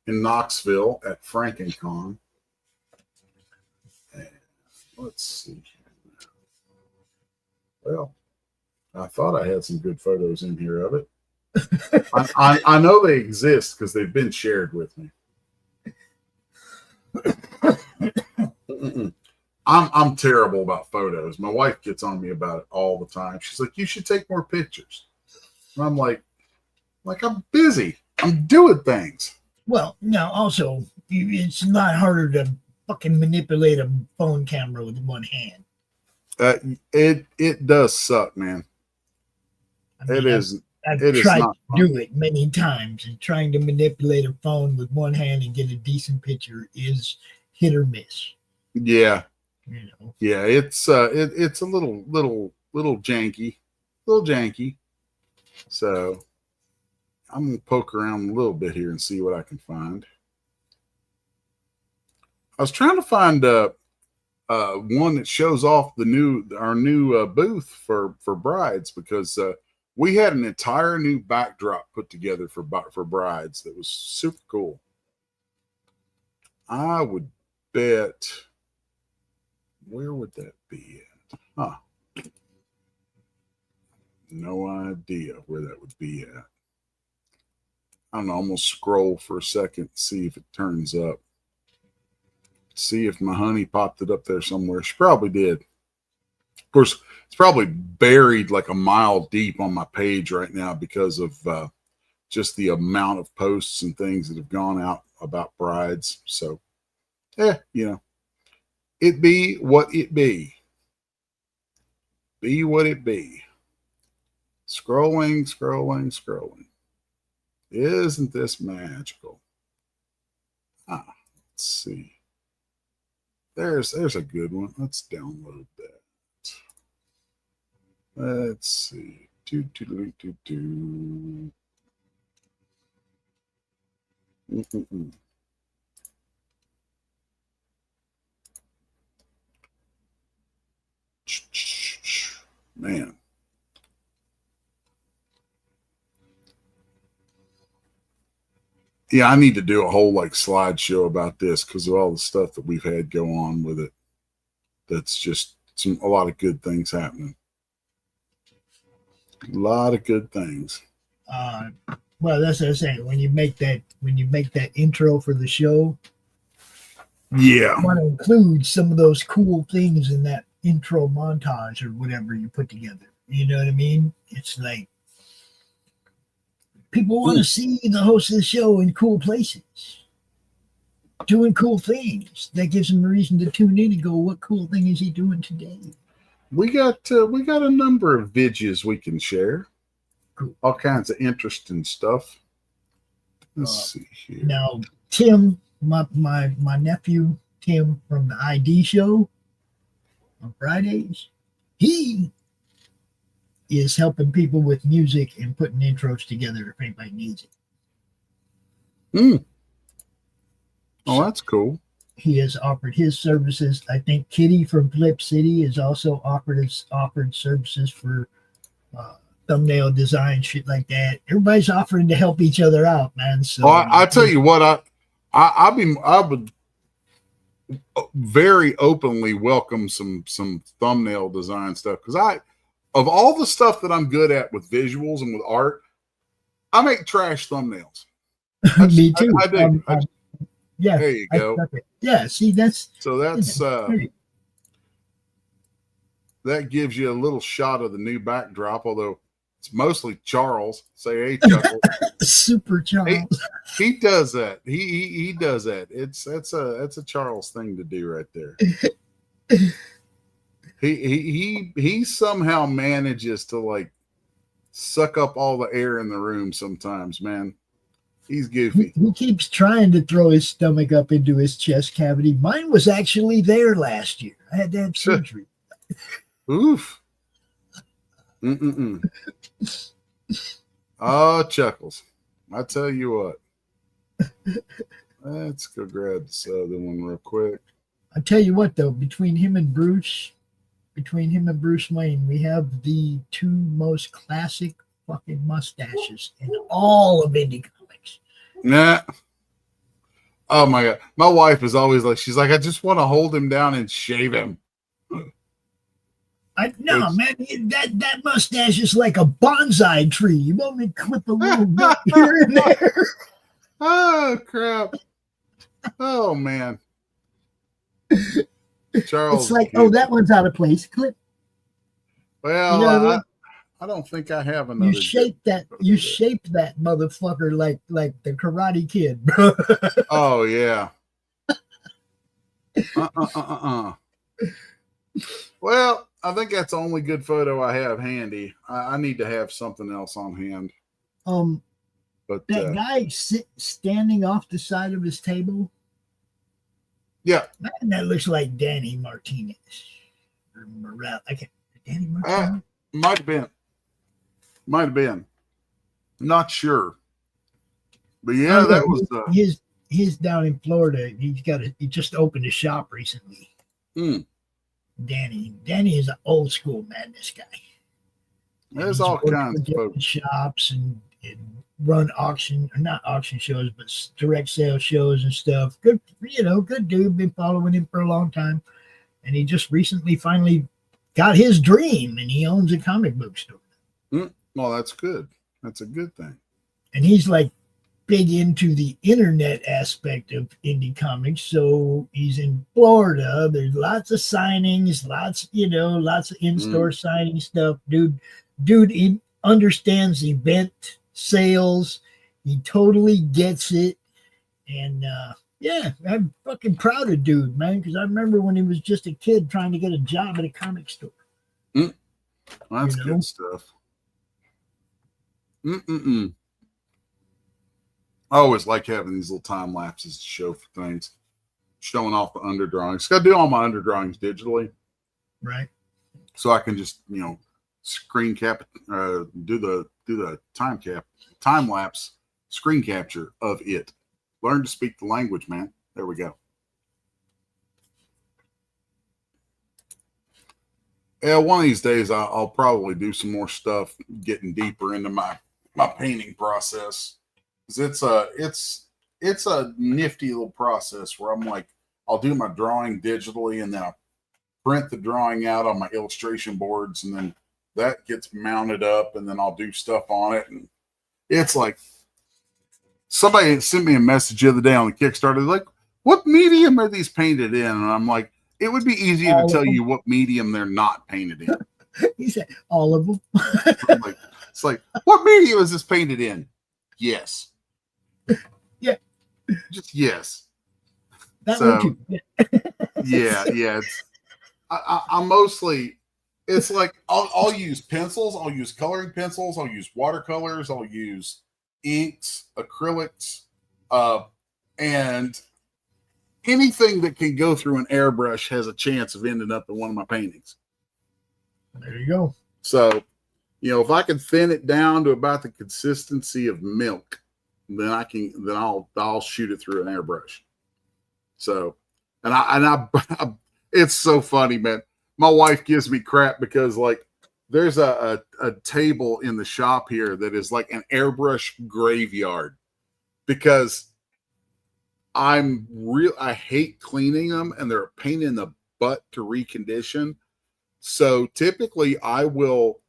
Knoxville at FrankenCon. And let's see. Well, I thought I had some good photos in here of it. I know they exist because they've been shared with me. I'm terrible about photos. My wife gets on me about it all the time. She's like, "You should take more pictures." And I'm like I'm busy. I'm doing things. Well, now also it's a lot harder to fucking manipulate a phone camera with one hand. It does suck, man. I mean, I've tried to do it many times, and trying to manipulate a phone with one hand and get a decent picture is hit or miss. Yeah. You know. Yeah, it's a little janky. So I'm gonna poke around a little bit here and see what I can find. I was trying to find one that shows off our new booth for brides, because we had an entire new backdrop put together for brides that was super cool. I would bet, where would that be at? Huh. No idea where that would be at. I don't know. I'm going to scroll for a second, see if it turns up. See if my honey popped it up there somewhere. She probably did. Of course, it's probably buried like a mile deep on my page right now because of just the amount of posts and things that have gone out about brides. So, you know, it be what it be. Be what it be. Scrolling. Isn't this magical? Let's see. There's a good one. Let's download that. Let's see. Man. Yeah, I need to do a whole slideshow about this because of all the stuff that we've had go on with it. That's just a lot of good things happening. A lot of good things. Well, that's what I'm saying. When you make that intro for the show, yeah, you want to include some of those cool things in that intro montage or whatever you put together. You know what I mean? It's like people want to see the host of the show in cool places, doing cool things. That gives them a reason to tune in and go, "What cool thing is he doing today?" We got a number of videos we can share. Cool. All kinds of interesting stuff. Let's see here. Now, Tim, my nephew Tim from the ID show on Fridays, he is helping people with music and putting intros together if anybody needs it. Oh, that's cool. He has offered his services. I think Kitty from Flip City has also offered services for thumbnail design, shit like that. Everybody's offering to help each other out, man. So I tell you what, I would very openly welcome some thumbnail design stuff, because of all the stuff that I'm good at with visuals and with art, I make trash thumbnails. Me too. I do. Yeah, there you go. Yeah, see, that's that gives you a little shot of the new backdrop, although it's mostly Charles. Say, hey, Chuckle. Super Charles. He does that. He does that. That's a Charles thing to do right there. He somehow manages to suck up all the air in the room sometimes, man. He's goofy. He keeps trying to throw his stomach up into his chest cavity. Mine was actually there last year. I had to have surgery. Oof. Oh, Chuckles. I tell you what. Let's go grab this other one real quick. I tell you what, though, between him and Bruce Wayne, we have the two most classic fucking mustaches in all of indie comics. Nah. Oh my God. My wife is always like, she's like, I just want to hold him down and shave him. Man, that mustache is like a bonsai tree. You want me to clip a little bit here and there? Oh, crap. Oh, man. Charles. It's like, oh, that one's out of place. Clip. Well, you know what I mean? I don't think I have another. You shaped that motherfucker like the Karate Kid, bro. Oh yeah. Well, I think that's the only good photo I have handy. I need to have something else on hand. But that guy standing off the side of his table. Yeah, man, that looks like Danny Martinez or Morel. Danny Martinez. Might have been. Not sure. But yeah, that was he's down in Florida. He just opened a shop recently. Danny is an old school madness guy. There's all kinds of folks. Shops and run not auction shows, but direct sale shows and stuff. Good, good dude. Been following him for a long time, and he just recently finally got his dream, and he owns a comic book store. Well, that's good. That's a good thing. And he's like big into the internet aspect of indie comics. So he's in Florida. There's lots of signings, lots of in-store signing stuff. Dude, he understands event sales. He totally gets it. And yeah, I'm fucking proud of dude, man, because I remember when he was just a kid trying to get a job at a comic store. Well, that's good stuff. I always like having these little time lapses to show for things, showing off the underdrawings. Got to do all my underdrawings digitally, right? So I can just screen cap, do the time lapse screen capture of it. Learn to speak the language, man. There we go. Yeah, one of these days I'll probably do some more stuff, getting deeper into my painting process. It's a nifty little process where I'm like, I'll do my drawing digitally and then I'll print the drawing out on my illustration boards, and then that gets mounted up, and then I'll do stuff on it. And it's like, somebody sent me a message the other day on the Kickstarter, like, what medium are these painted in? And I'm like, it would be easier to tell you what medium they're not painted in. He said all of them. It's like, what medium is this painted in? Yes. Yeah. Just yes. That one too. Yeah. It's, I mostly, it's like I'll use pencils, I'll use coloring pencils, I'll use watercolors, I'll use inks, acrylics, and anything that can go through an airbrush has a chance of ending up in one of my paintings. There you go. So, if I can thin it down to about the consistency of milk, then I'll shoot it through an airbrush. So, and I it's so funny, man. My wife gives me crap because like there's a table in the shop here that is like an airbrush graveyard, because I hate cleaning them and they're a pain in the butt to recondition. So typically I will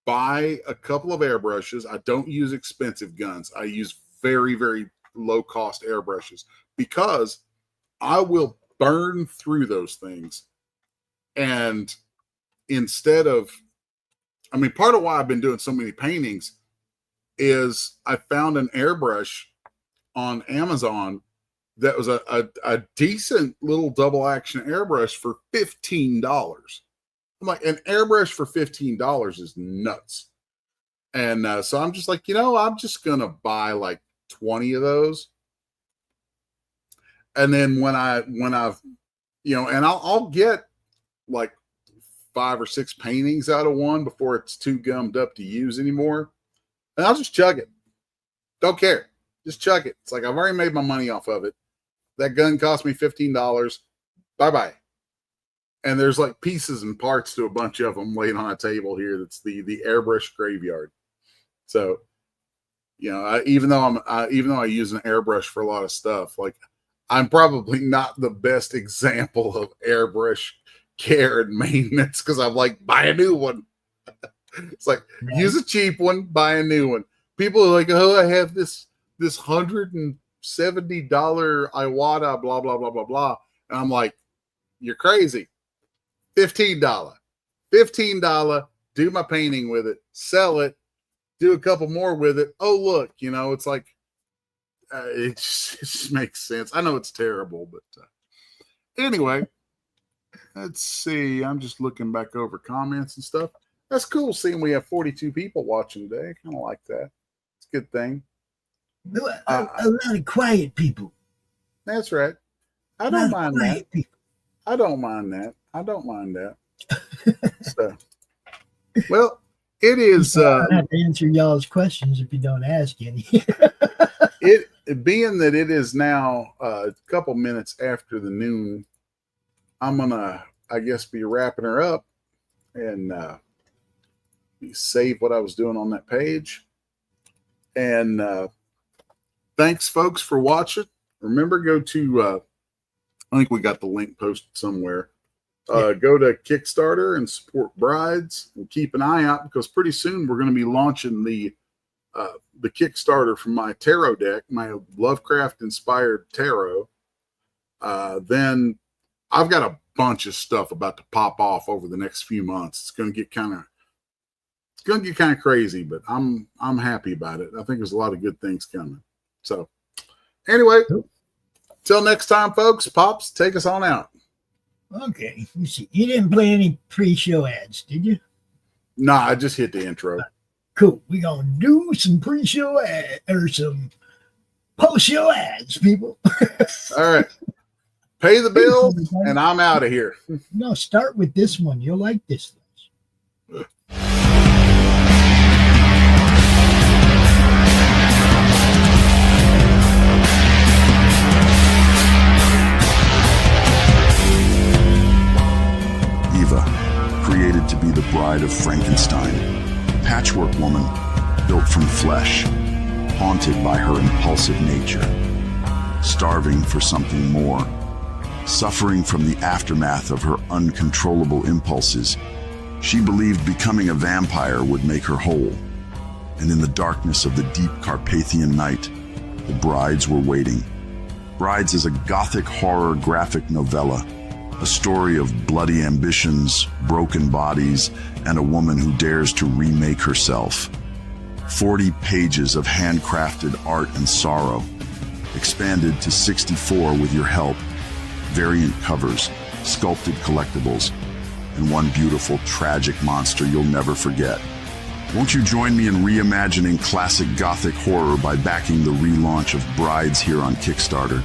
buy a couple of airbrushes. I don't use expensive guns. I use very, very low cost airbrushes because I will burn through those things. And instead of, part of why I've been doing so many paintings is I found an airbrush on Amazon that was a decent little double action airbrush for $15. I'm like, an airbrush for $15 is nuts. And so I'm just like, I'm just going to buy like 20 of those. And then when I've, and I'll get like 5 or 6 paintings out of one before it's too gummed up to use anymore. And I'll just chug it. Don't care. Just chug it. It's like I've already made my money off of it. That gun cost me $15. Bye-bye. And there's like pieces and parts to a bunch of them laid on a table here. That's the airbrush graveyard. So, you know, even though I use an airbrush for a lot of stuff, like I'm probably not the best example of airbrush care and maintenance because I'm like, buy a new one. It's like, use a cheap one, buy a new one. People are like, oh, I have this $170 Iwata, blah, blah, blah, blah, blah. And I'm like, you're crazy. $15. Do my painting with it. Sell it. Do a couple more with it. Oh, look, you know, it's like, it just makes sense. I know it's terrible, but anyway, let's see. I'm just looking back over comments and stuff. That's cool seeing we have 42 people watching today. I kind of like that. It's a good thing. A lot of quiet people. That's right. I don't mind that. I don't mind that. So, well, it is. I have to answer y'all's questions if you don't ask any. It being that it is now a couple minutes after the noon, I'm gonna, I guess, be wrapping her up and save what I was doing on that page. And thanks, folks, for watching. Remember, go to I think we got the link posted somewhere. Go to Kickstarter and support brides, and keep an eye out because pretty soon we're going to be launching the Kickstarter for my tarot deck, my Lovecraft inspired tarot. Then I've got a bunch of stuff about to pop off over the next few months. It's going to get kind of crazy, but I'm happy about it. I think there's a lot of good things coming. So anyway, till next time, folks, Pops, take us on out. Okay. You see, you didn't play any pre-show ads, did you? Nah, I just hit the intro. Cool. We're going to do some pre-show ads or some post-show ads, people. All right. Pay the bills, and I'm out of here. No, start with this one. You'll like this one. Created to be the bride of Frankenstein, patchwork woman built from flesh, haunted by her impulsive nature, starving for something more, suffering from the aftermath of her uncontrollable impulses. She believed becoming a vampire would make her whole, and in the darkness of the deep Carpathian night, the brides were waiting. Brides is a gothic horror graphic novella, a story of bloody ambitions, broken bodies, and a woman who dares to remake herself. 40 pages of handcrafted art and sorrow, expanded to 64 with your help, variant covers, sculpted collectibles, and one beautiful, tragic monster you'll never forget. Won't you join me in reimagining classic gothic horror by backing the relaunch of Brides here on Kickstarter?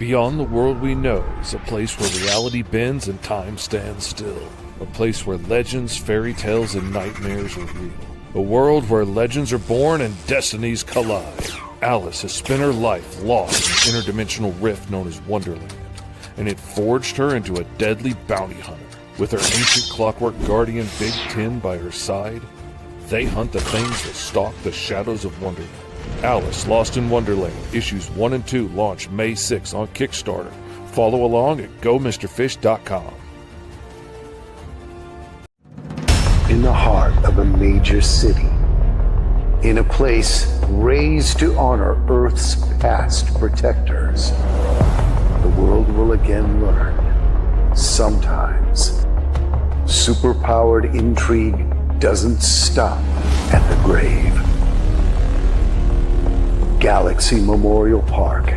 Beyond the world we know is a place where reality bends and time stands still. A place where legends, fairy tales, and nightmares are real. A world where legends are born and destinies collide. Alice has spent her life lost in an interdimensional rift known as Wonderland, and it forged her into a deadly bounty hunter. With her ancient clockwork guardian Big Ten by her side, they hunt the things that stalk the shadows of Wonderland. Alice Lost in Wonderland, issues 1 and 2 launch May 6 on Kickstarter. Follow along at GoMrFish.com. In the heart of a major city, in a place raised to honor Earth's past protectors, the world will again learn, sometimes, superpowered intrigue doesn't stop at the grave. Galaxy Memorial Park,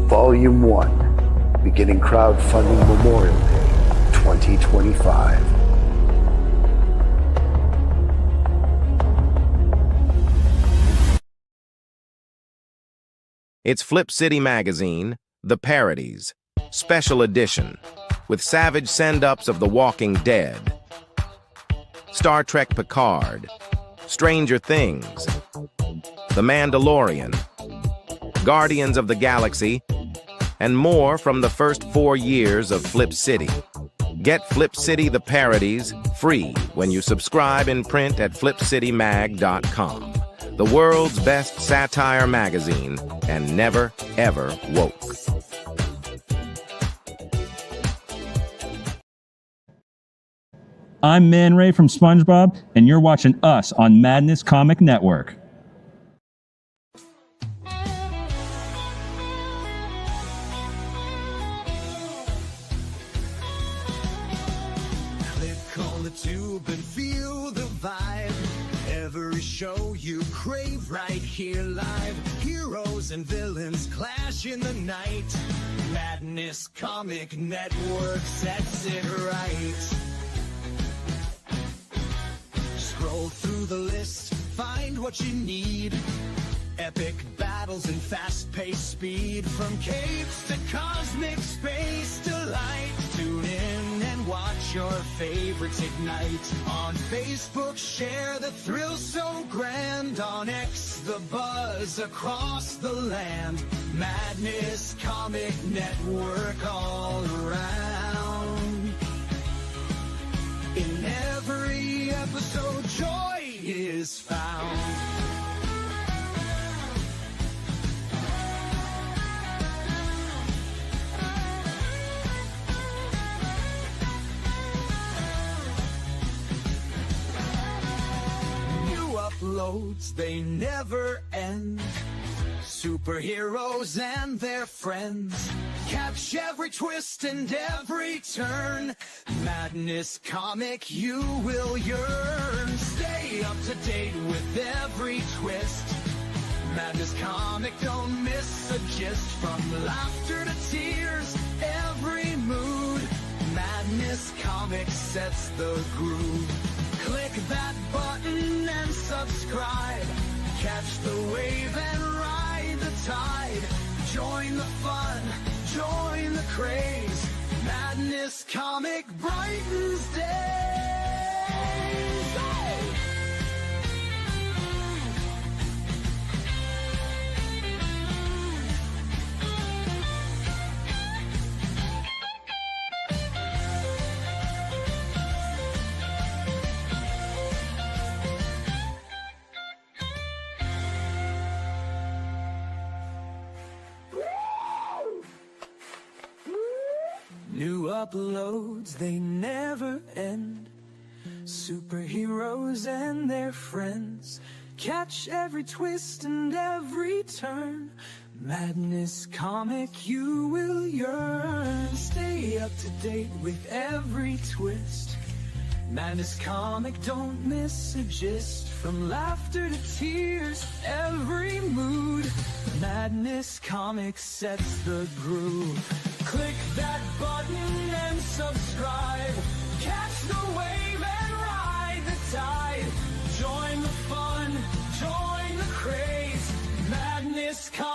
Volume 1, beginning crowdfunding Memorial Day 2025. It's Flip City Magazine, The Parodies, Special Edition, with savage send-ups of The Walking Dead, Star Trek Picard, Stranger Things, The Mandalorian, Guardians of the Galaxy, and more from the first 4 years of Flip City. Get Flip City The Parodies free when you subscribe in print at flipcitymag.com. The world's best satire magazine, and never, ever woke. I'm Man Ray from SpongeBob, and you're watching us on Madness Comic Network. Click on the tube and feel the vibe. Every show you crave right here live. Heroes and villains clash in the night. Madness Comic Network sets it right. Scroll through the list, find what you need. Epic battles and fast-paced speed. From capes to cosmic space delight. Tune in and watch your favorites ignite. On Facebook, share the thrill so grand. On X, the buzz across the land. Madness Comic Network all around. In every episode, joy is found. Uploads, they never end. Superheroes and their friends. Catch every twist and every turn. Madness Comic, you will yearn. Stay up to date with every twist. Madness Comic, don't miss a gist. From laughter to tears, every mood. Madness Comic sets the groove. Click that button and subscribe. Catch the wave and ride the tide. Join the fun, join the craze. Madness Comic brightens days. Hey! New uploads, they never end. Superheroes and their friends. Catch every twist and every turn. Madness Comic, you will yearn. Stay up to date with every twist. Madness Comic, don't miss a gist. From laughter to tears, every mood. Madness Comic sets the groove. Click that button and subscribe. Catch the wave and ride the tide. Join the fun, join the craze. Madness Comic.